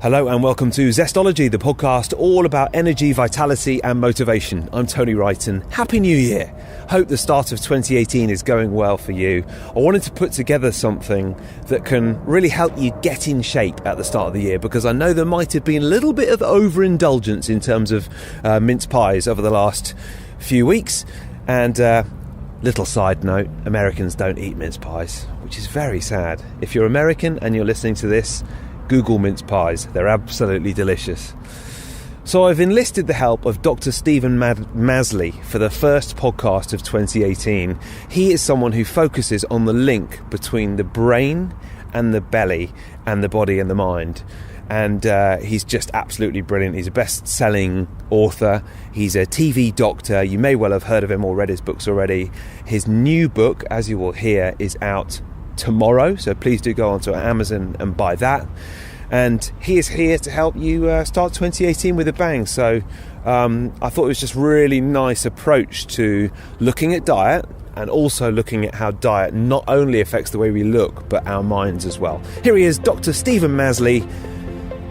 Hello and welcome to Zestology, the podcast all about energy, vitality and motivation. I'm Tony Wright and Happy New Year. Hope the start of 2018 is going well for you. I wanted to put together something that can really help you get in shape at the start of the year, because I know there might have been a little bit of overindulgence in terms of mince pies over the last few weeks. And little side note, Americans don't eat mince pies, which is very sad. If you're American and you're listening to this, Google mince pies. They're absolutely delicious. So I've enlisted the help of Dr. Stephen Masley for the first podcast of 2018. He is someone who focuses on the link between the brain and the belly and the body and the mind. And he's just absolutely brilliant. He's a best-selling author. He's a TV doctor. You may well have heard of him or read his books already. His new book, as you will hear, is out tomorrow, so please do go onto Amazon and buy that. And he is here to help you start 2018 with a bang. So I thought it was just really nice approach to looking at diet and also looking at how diet not only affects the way we look but our minds as well. Here he is, Dr. Stephen Masley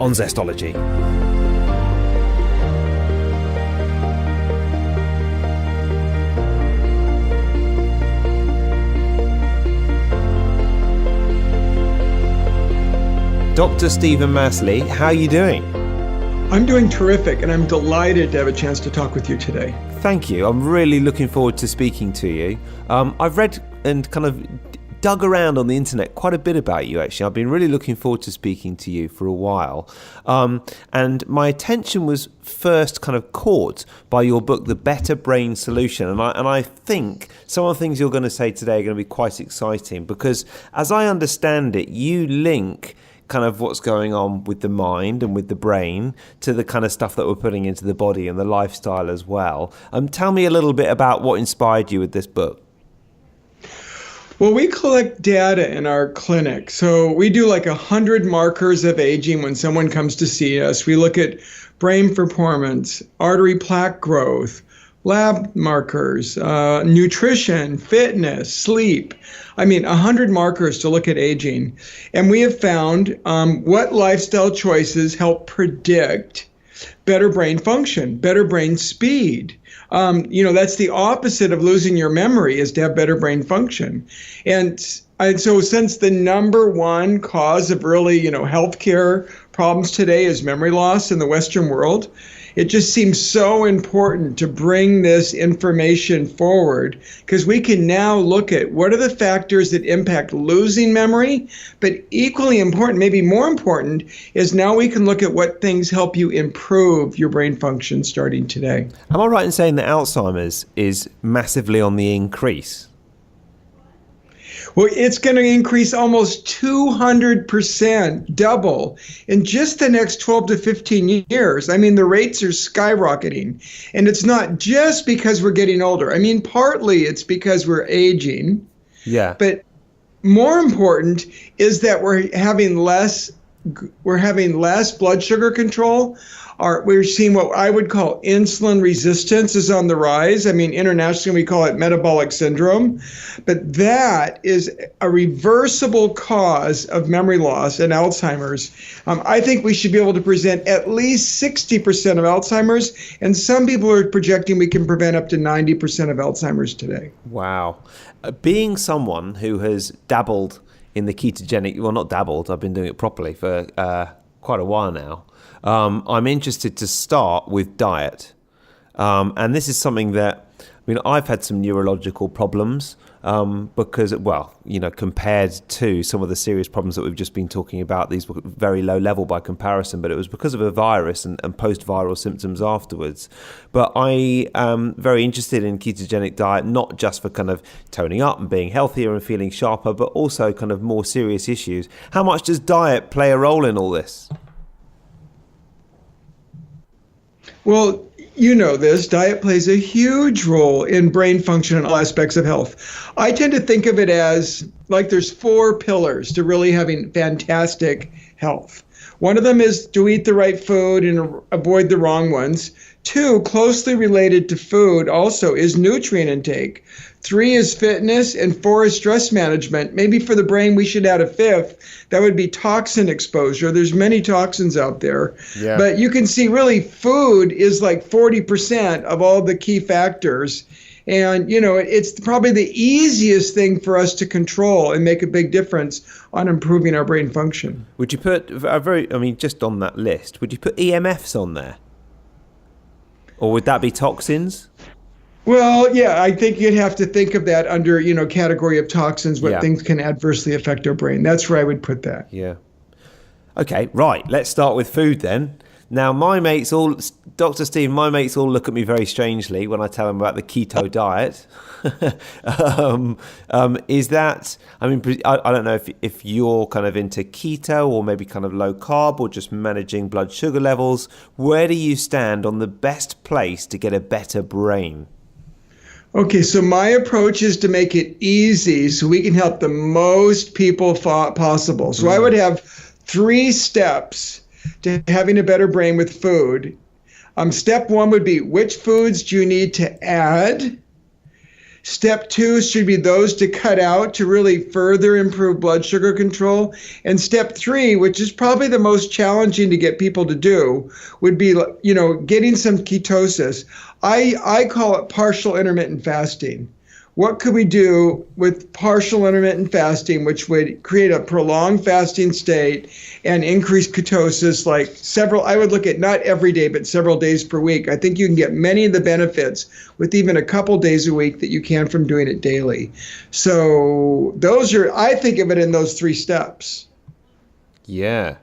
on Zestology. Dr. Stephen Masley, how are you doing? I'm doing terrific, and I'm delighted to have a chance to talk with you today. Thank you. I'm really looking forward to speaking to you. I've read and kind of dug around on the internet quite a bit about you, actually. I've been really looking forward to speaking to you for a while. And my attention was first kind of caught by your book, The Better Brain Solution. And I think some of the things you're going to say today are going to be quite exciting, because as I understand it, you link kind of what's going on with the mind and with the brain to the kind of stuff that we're putting into the body and the lifestyle as well. Tell me a little bit about what inspired you with this book. Well, we collect data in our clinic. So we do like 100 markers of aging when someone comes to see us. We look at brain performance, artery plaque growth, lab markers, nutrition, fitness, sleep. 100 markers to look at aging. And we have found what lifestyle choices help predict better brain function, better brain speed. That's the opposite of losing your memory, is to have better brain function. And so since the number one cause of early, healthcare problems today is memory loss in the Western world, it just seems so important to bring this information forward, because we can now look at what are the factors that impact losing memory, but equally important, maybe more important, is now we can look at what things help you improve your brain function starting today. Am I right in saying that Alzheimer's is massively on the increase? Well, it's going to increase almost 200%, double, in just the next 12 to 15 years. The rates are skyrocketing. And it's not just because we're getting older. Partly it's because we're aging. Yeah. But more important is that we're having less blood sugar control. We're seeing what I would call insulin resistance is on the rise. Internationally, we call it metabolic syndrome. But that is a reversible cause of memory loss and Alzheimer's. I think we should be able to prevent at least 60% of Alzheimer's. And some people are projecting we can prevent up to 90% of Alzheimer's today. Wow. Being someone who has dabbled in the ketogenic, well, not dabbled, I've been doing it properly for quite a while now. I'm interested to start with diet. And this is something that, I've had some neurological problems because, compared to some of the serious problems that we've just been talking about, these were very low level by comparison, but it was because of a virus and post-viral symptoms afterwards. But I am very interested in ketogenic diet, not just for kind of toning up and being healthier and feeling sharper, but also kind of more serious issues. How much does diet play a role in all this? Well, you know this, diet plays a huge role in brain function and all aspects of health. I tend to think of it as like there's 4 pillars to really having fantastic health. One of them is to eat the right food and avoid the wrong ones. 2, closely related to food also is nutrient intake. 3 is fitness, and 4 is stress management. Maybe for the brain, we should add a 5th. That would be toxin exposure. There's many toxins out there. Yeah. But you can see really food is like 40% of all the key factors. And, it's probably the easiest thing for us to control and make a big difference on improving our brain function. Would you put, just on that list, would you put EMFs on there? Or would that be toxins? Well, yeah, I think you'd have to think of that under, category of toxins, what things can adversely affect our brain. That's where I would put that. Yeah. Okay, right. Let's start with food then. Now, Dr. Steve, my mates all look at me very strangely when I tell them about the keto diet. Is that, I don't know if you're kind of into keto or maybe kind of low carb or just managing blood sugar levels. Where do you stand on the best place to get a better brain? Okay, so my approach is to make it easy so we can help the most people possible. So I would have 3 steps to having a better brain with food. Step 1 would be, which foods do you need to add? Step 2 should be those to cut out to really further improve blood sugar control. And step 3, which is probably the most challenging to get people to do, would be, getting some ketosis. I call it partial intermittent fasting. What could we do with partial intermittent fasting, which would create a prolonged fasting state and increase ketosis I would look at not every day, but several days per week. I think you can get many of the benefits with even a couple days a week that you can from doing it daily. So I think of it in those 3 steps. Yeah.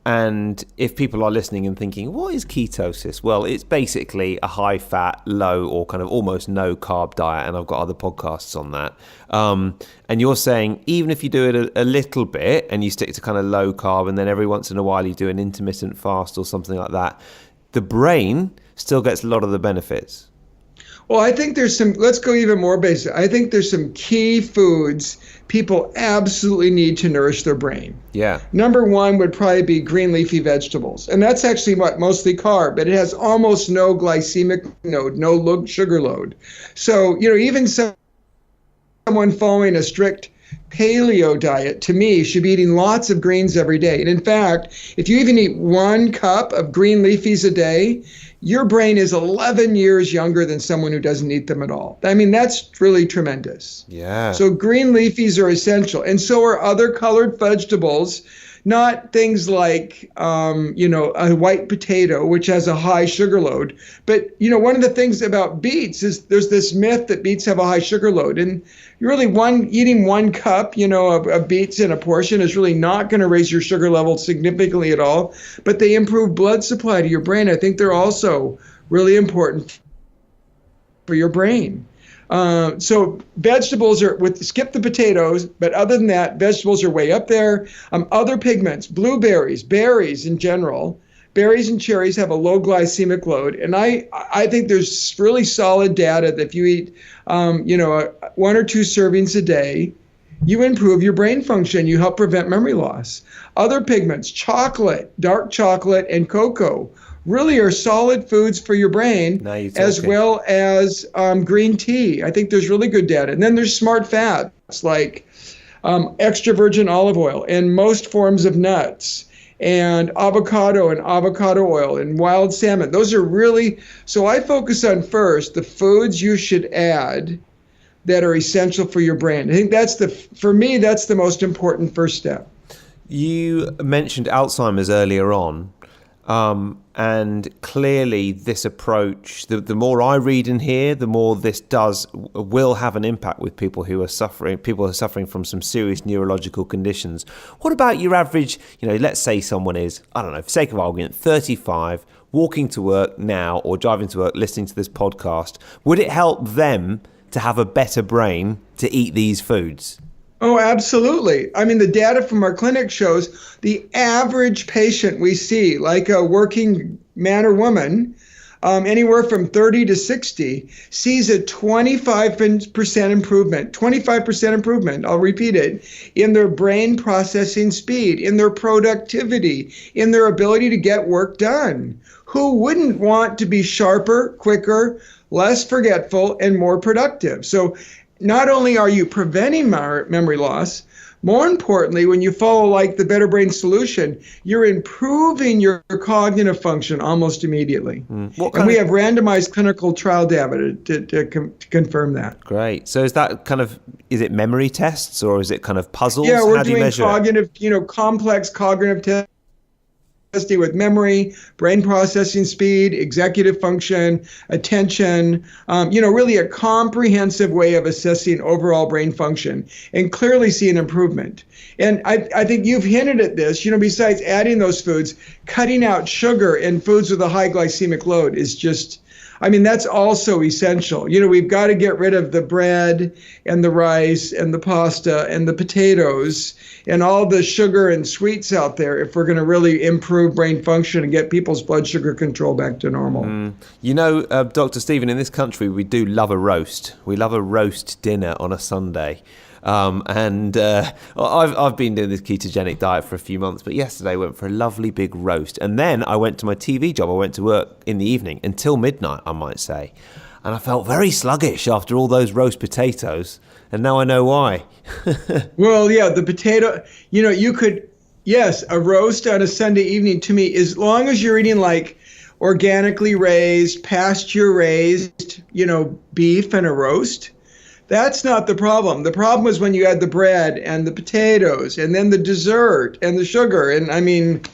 And if people are listening and thinking, what is ketosis? Well, it's basically a high fat, low or kind of almost no carb diet. And I've got other podcasts on that. And you're saying, even if you do it a little bit and you stick to kind of low carb and then every once in a while you do an intermittent fast or something like that, the brain still gets a lot of the benefits. Well, I think let's go even more basic. I think there's some key foods people absolutely need to nourish their brain. Yeah. Number 1 would probably be green leafy vegetables. And that's actually mostly carb, but it has almost no glycemic load, no sugar load. So, even someone following a strict paleo diet, to me, should be eating lots of greens every day. And in fact, if you even eat 1 cup of green leafies a day, your brain is 11 years younger than someone who doesn't eat them at all. That's really tremendous. Yeah. So green leafies are essential. And so are other colored vegetables, not things like, a white potato, which has a high sugar load. But, one of the things about beets is there's this myth that beets have a high sugar load. And really eating 1 cup, of beets in a portion is really not going to raise your sugar level significantly at all. But they improve blood supply to your brain. I think they're also really for your brain. So vegetables skip the potatoes, but other than that, vegetables are way up there. Other pigments, blueberries, berries in general, berries and cherries have a low glycemic load. And I think there's really solid data that if you eat, 1 or 2 servings a day, you improve your brain function. You help prevent memory loss. Other pigments, chocolate, dark chocolate, and cocoa really are solid foods for your brain, as well as green tea. I think there's really good data. And then there's smart fats like extra virgin olive oil and most forms of nuts and avocado oil and wild salmon. Those are really, so I focus on first the foods you should add that are essential for your brain. I think for me, that's the most important first step. You mentioned Alzheimer's earlier on. And clearly this approach, the more I read and hear, the more this will have an impact with people who are suffering from some serious neurological conditions. What about your average, let's say someone is, I don't know, for sake of argument, 35, walking to work now or driving to work, listening to this podcast. Would it help them to have a better brain to eat these foods? Oh, absolutely. The data from our clinic shows the average patient we see, like a working man or woman, anywhere from 30 to 60, sees a 25% improvement, 25% improvement, I'll repeat it, in their brain processing speed, in their productivity, in their ability to get work done. Who wouldn't want to be sharper, quicker, less forgetful, and more productive? So not only are you preventing memory loss, more importantly, when you follow like the Better Brain solution, you're improving your cognitive function almost immediately. And we have randomized clinical trial data to confirm that. Great. So is that is it memory tests or is it kind of puzzles? Yeah, we're How do you doing measure cognitive, complex cognitive testing with memory, brain processing speed, executive function, attention, really a comprehensive way of assessing overall brain function and clearly see an improvement. And I think you've hinted at this, besides adding those foods, cutting out sugar in foods with a high glycemic load is just, that's also essential. We've got to get rid of the bread and the rice and the pasta and the potatoes and all the sugar and sweets out there if we're going to really improve brain function and get people's blood sugar control back to normal. Dr. Stephen, in this country, we do love a roast. We love a roast dinner on a Sunday. I've been doing this ketogenic diet for a few months, but yesterday I went for a lovely big roast. And then I went to my TV job. I went to work in the evening until midnight, I might say. And I felt very sluggish after all those roast potatoes. And now I know why. Well, yeah, the potato, you could, yes, a roast on a Sunday evening to me, as long as you're eating like organically raised, pasture raised, beef and a roast. That's not the problem. The problem is when you add the bread and the potatoes and then the dessert and the sugar. And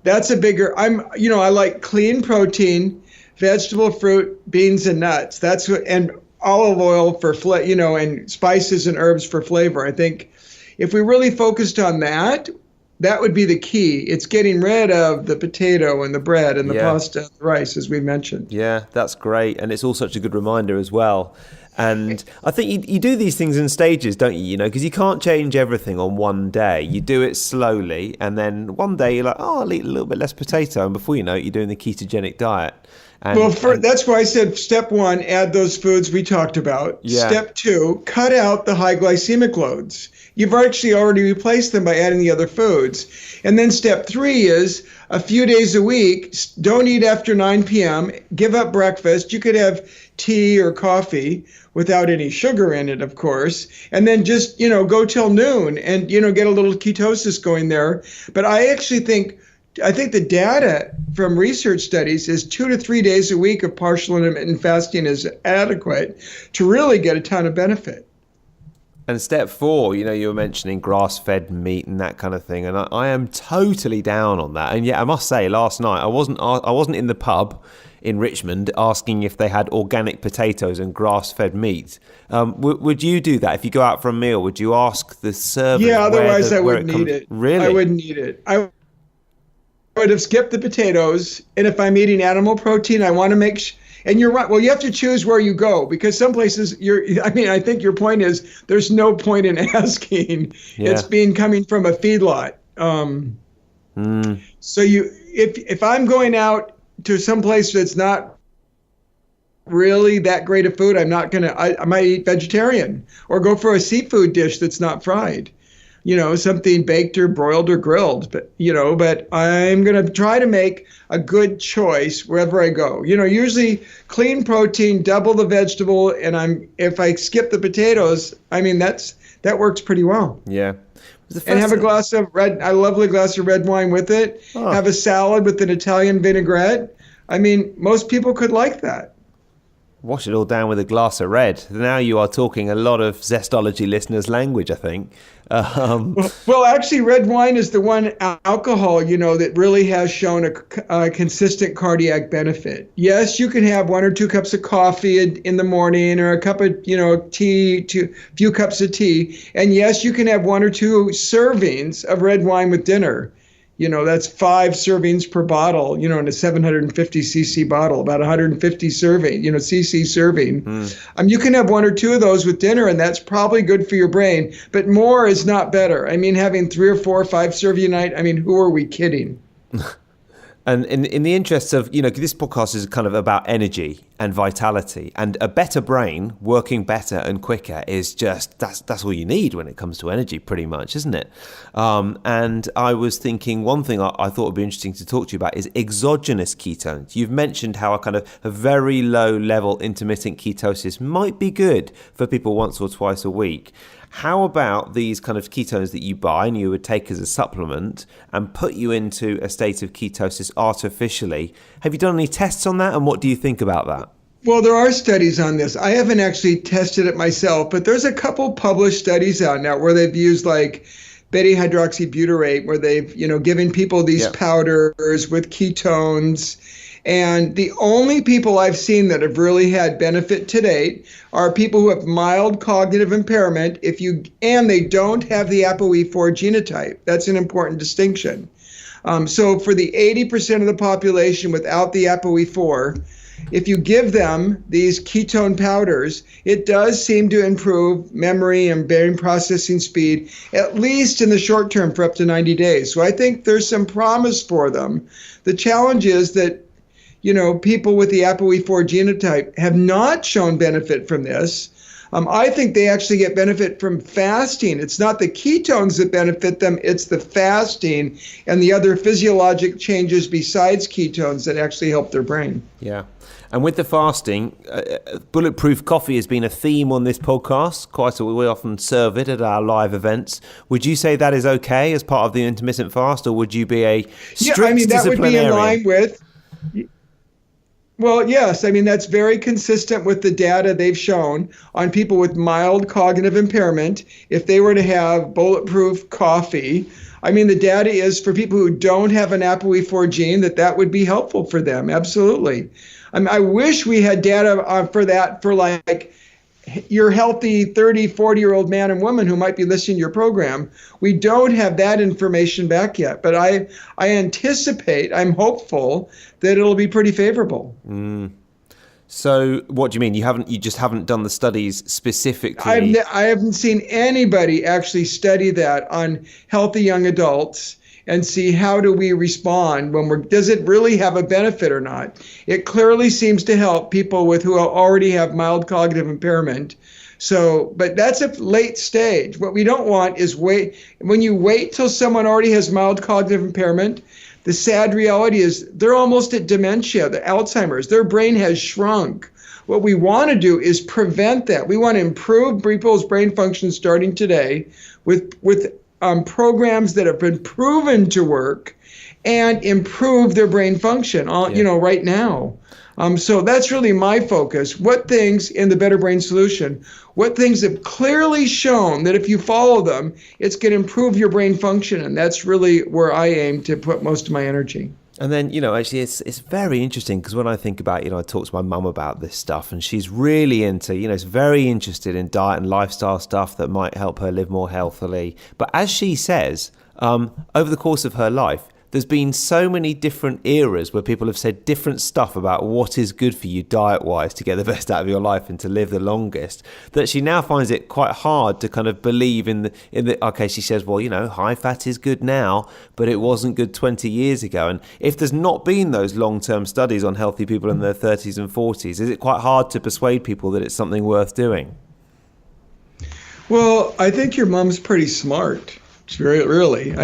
that's a bigger, I like clean protein, vegetable, fruit, beans, and nuts. That's what, and olive oil for, and spices and herbs for flavor. I think if we really focused on that, that would be the key. It's getting rid of the potato and the bread and the pasta and the rice, as we mentioned. Yeah, that's great. And it's all such a good reminder as well. And I think you do these things in stages, don't you? Because you can't change everything on one day. You do it slowly. And then one day you're like, I'll eat a little bit less potato. And before you know it, you're doing the ketogenic diet. That's why I said step 1, add those foods we talked about. Yeah. Step 2, cut out the high glycemic loads. You've actually already replaced them by adding the other foods. And then step 3 is a few days a week, don't eat after 9 p.m., give up breakfast. You could have tea or coffee without any sugar in it, of course, and then just, go till noon and, get a little ketosis going there. But I think the data from research studies is 2 to 3 days a week of partial intermittent fasting is adequate to really get a ton of benefit. And step 4, you were mentioning grass-fed meat and that kind of thing, and I am totally down on that. And yet, I must say, last night I wasn't in the pub in Richmond asking if they had organic potatoes and grass-fed meat. Would you do that if you go out for a meal? Would you ask the server? Yeah, otherwise I wouldn't eat it. Really? I wouldn't eat it. I would have skipped the potatoes, and if I'm eating animal protein, I want to make and you're right. Well, you have to choose where you go because some places I think your point is there's no point in asking. Yeah. It's coming from a feedlot. So if I'm going out to some place that's not really that great of food, I might eat vegetarian or go for a seafood dish that's not fried. Something baked or broiled or grilled, but I'm going to try to make a good choice wherever I go. Usually clean protein, double the vegetable, and if I skip the potatoes, that works pretty well. Yeah. And have a lovely glass of red wine with it. Oh. Have a salad with an Italian vinaigrette. Most people could like that. Wash it all down with a glass of red. Now you are talking a lot of Zestology listeners' language, I think. Well, actually, red wine is the one alcohol, that really has shown a consistent cardiac benefit. Yes, you can have 1 or 2 cups of coffee in the morning or a cup of, tea, a few cups of tea. And yes, you can have 1 or 2 servings of red wine with dinner. That's 5 servings per bottle, in a 750 cc bottle, about 150 cc serving. You can have 1 or 2 of those with dinner, and that's probably good for your brain. But more is not better. Having 3 or 4 or 5 serve a night, who are we kidding? And in the interests of, this podcast is kind of about energy and vitality, and a better brain working better and quicker is just, that's all you need when it comes to energy, pretty much, isn't it? And I was thinking one thing I thought would be interesting to talk to you about is exogenous ketones. You've mentioned how a very low level intermittent ketosis might be good for people once or twice a week. How about these kind of ketones that you buy and you would take as a supplement and put you into a state of ketosis artificially? Have you done any tests on that, and what do you think about that? Well, there are studies on this. I haven't actually tested it myself, but there's a couple published studies out now where they've used like beta-hydroxybutyrate, where they've, given people these powders with ketones. And the only people I've seen that have really had benefit to date are people who have mild cognitive impairment and they don't have the ApoE4 genotype. That's an important distinction. So for the 80% of the population without the ApoE4, if you give them these ketone powders, it does seem to improve memory and brain processing speed, at least in the short term for up to 90 days. So I think there's some promise for them. The challenge is that people with the ApoE4 genotype have not shown benefit from this. I think they actually get benefit from fasting. It's not the ketones that benefit them, it's the fasting and the other physiologic changes besides ketones that actually help their brain. Yeah. And with the fasting, bulletproof coffee has been a theme on this podcast. We often serve it at our live events. Would you say that is okay as part of the intermittent fast, or would you be a strict disciplinarian? That would be in line with... Well, yes. That's very consistent with the data they've shown on people with mild cognitive impairment. If they were to have bulletproof coffee, the data is for people who don't have an ApoE4 gene that would be helpful for them. Absolutely. I wish we had data for that for like your healthy 30, 40-year-old man and woman who might be listening to your program. We don't have that information back yet, but I anticipate, I'm hopeful that it'll be pretty favorable. So what do you mean? You just haven't done the studies specifically? I haven't seen anybody actually study that on healthy young adults and see how do we respond does it really have a benefit or not? It clearly seems to help people who already have mild cognitive impairment. So, but that's a late stage. What we don't want is when you wait till someone already has mild cognitive impairment, the sad reality is they're almost at dementia, the Alzheimer's, their brain has shrunk. What we want to do is prevent that. We want to improve people's brain function starting today with programs that have been proven to work and improve their brain function right now. So that's really my focus. What things in the Better Brain Solution, what things have clearly shown that if you follow them, it's going to improve your brain function. And that's really where I aim to put most of my energy. And then, actually, it's very interesting because when I think about, I talk to my mum about this stuff and she's really into, is very interested in diet and lifestyle stuff that might help her live more healthily. But as she says, over the course of her life, there's been so many different eras where people have said different stuff about what is good for you diet-wise to get the best out of your life and to live the longest, that she now finds it quite hard to kind of believe in the okay, she says, well, high fat is good now, but it wasn't good 20 years ago. And if there's not been those long-term studies on healthy people in their 30s and 40s, is it quite hard to persuade people that it's something worth doing? Well, I think your mom's pretty smart, really.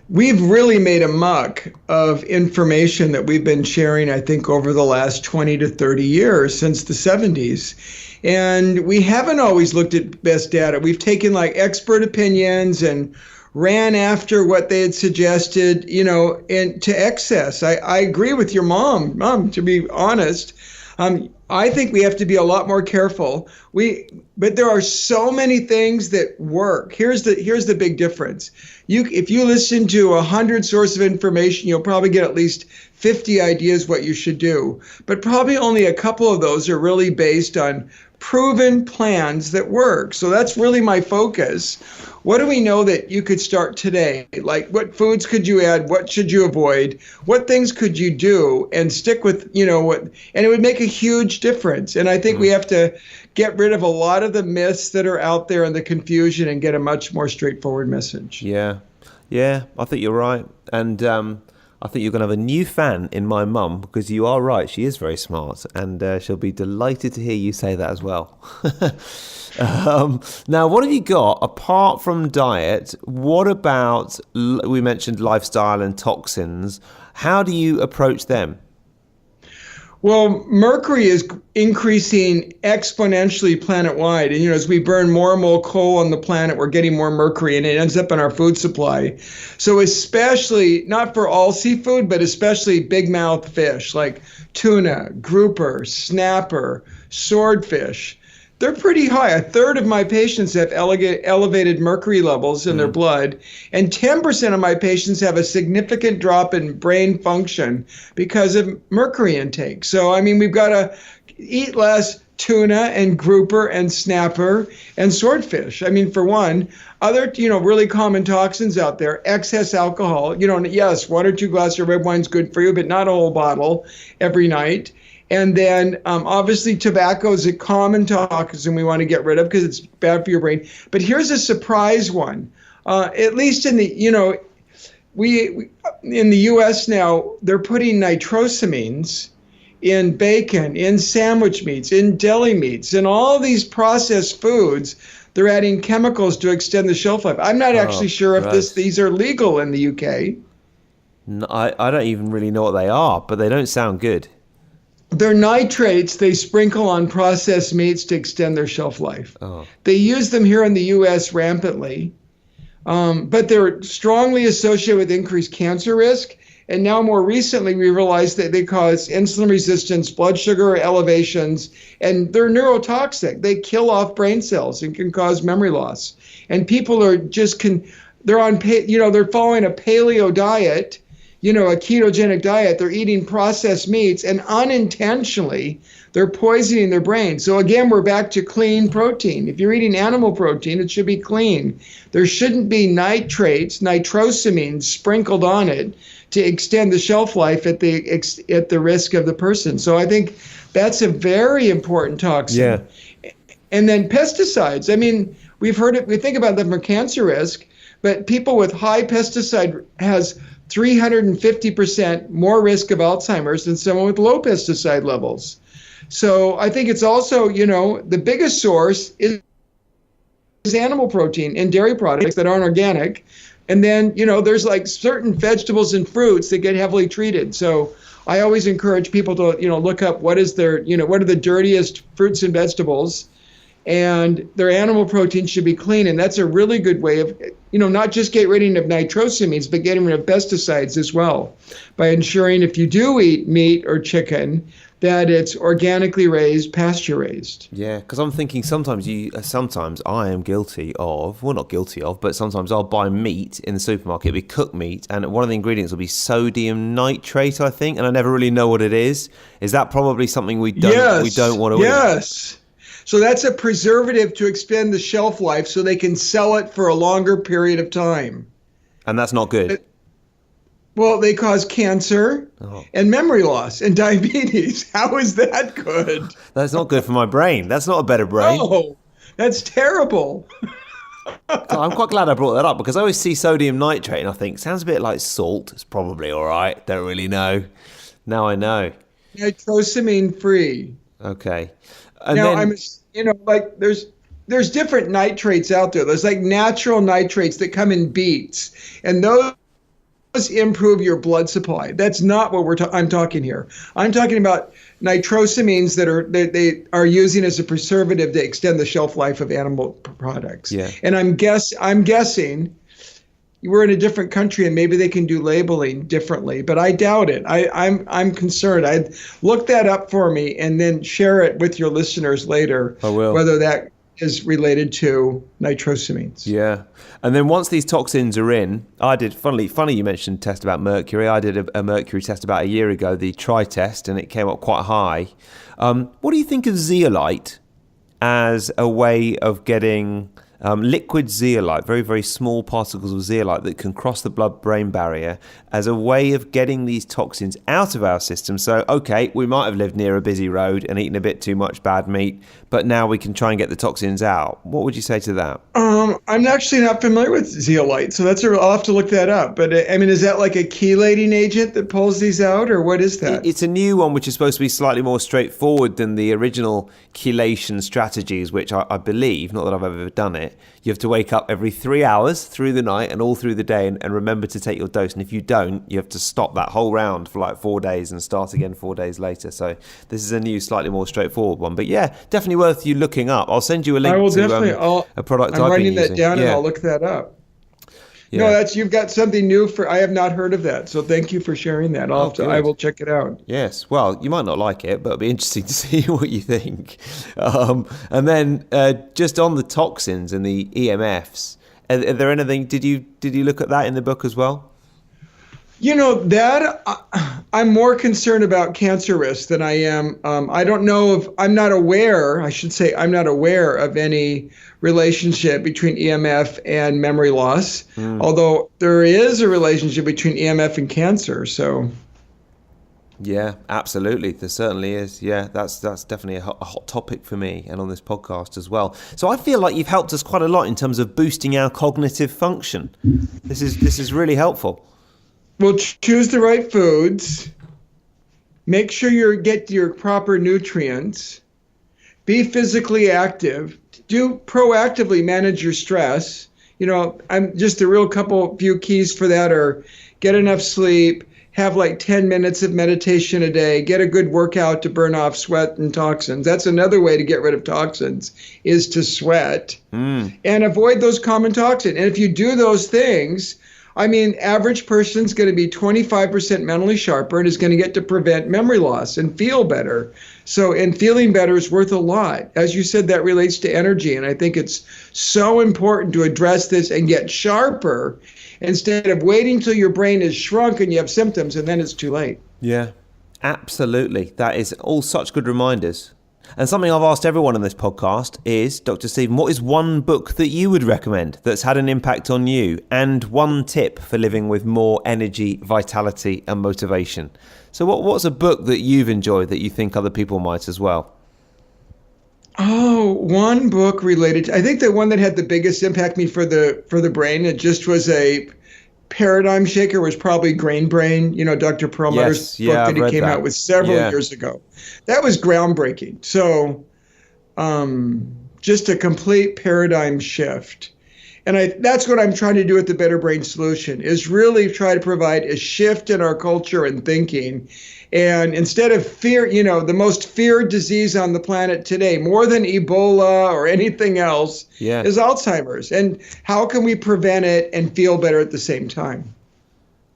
We've really made a muck of information that we've been sharing, I think, over the last 20 to 30 years since the 70s. And we haven't always looked at best data. We've taken like expert opinions and ran after what they had suggested, and to excess. I agree with your mom, to be honest. I think we have to be a lot more careful. But there are so many things that work. Here's the big difference. If you listen to 100 sources of information, you'll probably get at least 50 ideas what you should do. But probably only a couple of those are really based on proven plans that work. So that's really my focus. What do we know that you could start today? Like what foods could you add? What should you avoid? What things could you do and stick with, and it would make a huge difference. And I think we have to get rid of a lot of the myths that are out there and the confusion and get a much more straightforward message. Yeah, I think you're right. And I think you're going to have a new fan in my mum, because you are right. She is very smart, and she'll be delighted to hear you say that as well. Now, what have you got apart from diet? What about, we mentioned lifestyle and toxins. How do you approach them? Well, mercury is increasing exponentially planet-wide. And, as we burn more and more coal on the planet, we're getting more mercury, and it ends up in our food supply. So especially, not for all seafood, but especially big mouth fish like tuna, grouper, snapper, swordfish. They're pretty high. A third of my patients have elevated mercury levels in their blood, and 10% of my patients have a significant drop in brain function because of mercury intake. So, we've got to eat less tuna and grouper and snapper and swordfish. For one, other, really common toxins out there, excess alcohol. Yes, 1 or 2 glasses of red wine's good for you, but not a whole bottle every night. And then obviously tobacco is a common toxin we want to get rid of because it's bad for your brain. But here's a surprise one. At least in the, we in the U.S. now, they're putting nitrosamines in bacon, in sandwich meats, in deli meats, in all these processed foods. They're adding chemicals to extend the shelf life. I'm not actually sure if these are legal in the UK. No, I don't even really know what they are, but they don't sound good. They're nitrates they sprinkle on processed meats to extend their shelf life. They use them here in the U.S. rampantly, but they're strongly associated with increased cancer risk. And now more recently, we realized that they cause insulin resistance, blood sugar elevations, and they're neurotoxic. They kill off brain cells and can cause memory loss. And people are they're on, they're following a paleo diet, a ketogenic diet. They're eating processed meats, and unintentionally, they're poisoning their brain. So again, we're back to clean protein. If you're eating animal protein, it should be clean. There shouldn't be nitrates, nitrosamines sprinkled on it to extend the shelf life at the risk of the person. So I think that's a very important toxin. Yeah. And then pesticides. We've heard it. We think about them for cancer risk, but people with high pesticide has 350% more risk of Alzheimer's than someone with low pesticide levels. So I think it's also, the biggest source is animal protein in dairy products that aren't organic. And then, there's like certain vegetables and fruits that get heavily treated. So I always encourage people to, look up what are the dirtiest fruits and vegetables, and their animal protein should be clean. And that's a really good way of, not just get rid of nitrosamines, but getting rid of pesticides as well, by ensuring if you do eat meat or chicken, that it's organically raised, pasture raised. Yeah, because I'm thinking sometimes I am guilty of, well, not guilty of, but sometimes I'll buy meat in the supermarket, it'll be cooked meat, and one of the ingredients will be sodium nitrate, I think, and I never really know what it is. Is that probably something we don't want to eat? Yes. So that's a preservative to extend the shelf life so they can sell it for a longer period of time. And that's not good. Well, they cause cancer and memory loss and diabetes. How is that good? That's not good for my brain. That's not a better brain. No, that's terrible. I'm quite glad I brought that up, because I always see sodium nitrate and I think, sounds a bit like salt. It's probably all right. Don't really know. Now I know. Nitrosamine free. Okay. And then, there's different nitrates out there. There's like natural nitrates that come in beets, and those improve your blood supply. That's not what I'm talking here. I'm talking about nitrosamines that they are using as a preservative to extend the shelf life of animal products. Yeah. And I'm guessing we're in a different country and maybe they can do labeling differently, but I doubt it. I'm concerned. I'd look that up for me and then share it with your listeners later. I will. Whether that is related to nitrosamines. Yeah. And then once these toxins are in, I did, funny you mentioned test about mercury. I did a mercury test about a year ago, the test, and it came up quite high. What do you think of zeolite as a way of getting liquid zeolite, very, very small particles of zeolite that can cross the blood-brain barrier as a way of getting these toxins out of our system. So, okay, we might have lived near a busy road and eaten a bit too much bad meat, but now we can try and get the toxins out. What would you say to that? I'm actually not familiar with zeolite, so I'll have to look that up. But I mean, is that like a chelating agent that pulls these out, or what is that? It's a new one which is supposed to be slightly more straightforward than the original chelation strategies, which I believe, not that I've ever done it, you have to wake up every 3 hours through the night and all through the day and remember to take your dose. And if you don't, you have to stop that whole round for like 4 days and start again 4 days later. So this is a new, slightly more straightforward one. But yeah, definitely worth you looking up. I'll send you a link to a product I'm I've been writing that using. down and I'll look that up. Yeah. No, you've got something new I have not heard of that. So thank you for sharing that. I will check it out. Yes. Well, you might not like it, but it'll be interesting to see what you think. And then just on the toxins and the EMFs, are there anything, did you look at that in the book as well? You know, I'm more concerned about cancer risk than I am. I'm not aware of any relationship between EMF and memory loss, although there is a relationship between EMF and cancer. So. Yeah, absolutely. There certainly is. Yeah, that's definitely a hot topic for me and on this podcast as well. So I feel like you've helped us quite a lot in terms of boosting our cognitive function. This is really helpful. Well, choose the right foods. Make sure you get your proper nutrients. Be physically active. Do proactively manage your stress. You know, I'm just a few keys for that are get enough sleep, have like 10 minutes of meditation a day, get a good workout to burn off sweat and toxins. That's another way to get rid of toxins is to sweat and avoid those common toxins. And if you do those things, I mean, average person's going to be 25% mentally sharper and is going to get to prevent memory loss and feel better. So, and feeling better is worth a lot. As you said, that relates to energy. And I think it's so important to address this and get sharper instead of waiting till your brain is shrunk and you have symptoms and then it's too late. Yeah, absolutely. That is all such good reminders. And something I've asked everyone on this podcast is, Dr. Stephen, what is one book that you would recommend that's had an impact on you, and one tip for living with more energy, vitality and motivation? So what's a book that you've enjoyed that you think other people might as well? Oh, one book related. I think the one that had the biggest impact me for the brain, it just was a paradigm shaker, was probably Grain Brain, you know, Dr. Perlmutter's book that he came out with several years ago. That was groundbreaking. So just a complete paradigm shift. And that's what I'm trying to do with the Better Brain Solution, is really try to provide a shift in our culture and thinking. And instead of fear, you know, the most feared disease on the planet today, more than Ebola or anything else, is Alzheimer's. And how can we prevent it and feel better at the same time?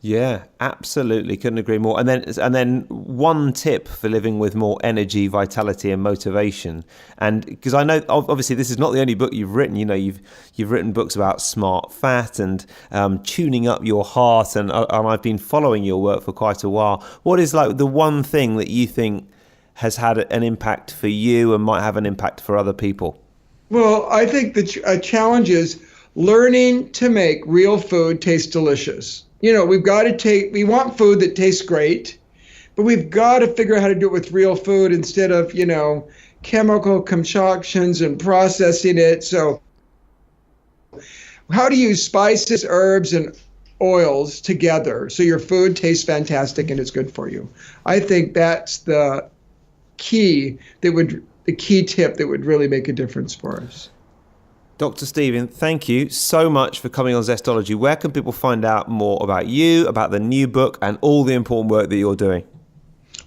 Yeah, absolutely. Couldn't agree more. And then one tip for living with more energy, vitality and motivation. And because I know, obviously, this is not the only book you've written. You know, you've written books about smart fat and tuning up your heart. And I've been following your work for quite a while. What is like the one thing that you think has had an impact for you and might have an impact for other people? Well, I think the challenge is learning to make real food taste delicious. You know, we want food that tastes great, but we've got to figure out how to do it with real food instead of, you know, chemical concoctions and processing it. So how do you use spices, herbs, and oils together so your food tastes fantastic and it's good for you? I think that's the key tip that would really make a difference for us. Dr. Stephen, thank you so much for coming on Zestology. Where can people find out more about you, about the new book, and all the important work that you're doing?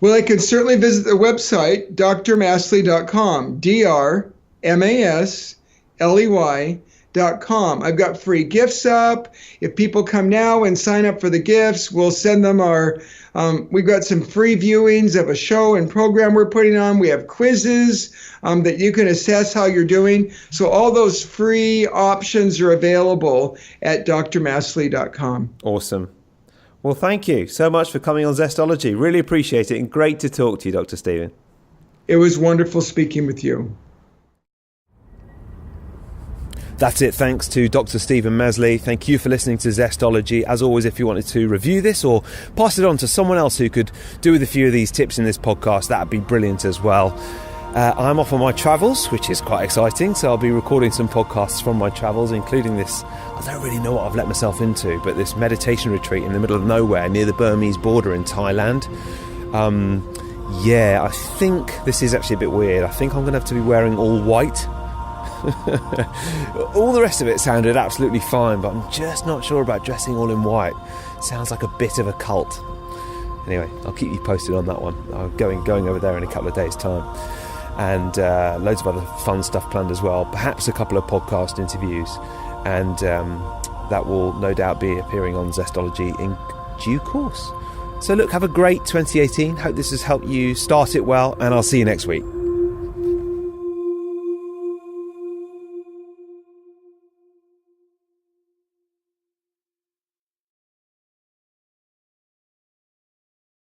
Well, they can certainly visit the website, drmasley.com, drmasley.com. I've got free gifts up. If people come now and sign up for the gifts, we'll send them we've got some free viewings of a show and program we're putting on. We have quizzes that you can assess how you're doing. So all those free options are available at drmasley.com. Awesome. Well, thank you so much for coming on Zestology. Really appreciate it and great to talk to you, Dr. Stephen. It was wonderful speaking with you. That's it. Thanks to Dr. Stephen Masley. Thank you for listening to Zestology. As always, if you wanted to review this or pass it on to someone else who could do with a few of these tips in this podcast, that'd be brilliant as well. I'm off on my travels, which is quite exciting, so I'll be recording some podcasts from my travels, including this. I don't really know what I've let myself into, but this meditation retreat in the middle of nowhere near the Burmese border in Thailand. I think this is actually a bit weird. I think I'm going to have to be wearing all white. All the rest of it sounded absolutely fine, but I'm just not sure about dressing all in white. Sounds like a bit of a cult. Anyway, I'll keep you posted on that one. I'm going over there in a couple of days' time. And loads of other fun stuff planned as well, perhaps a couple of podcast interviews, and that will no doubt be appearing on Zestology in due course. So look, have a great 2018. Hope this has helped you start it well, and I'll see you next week.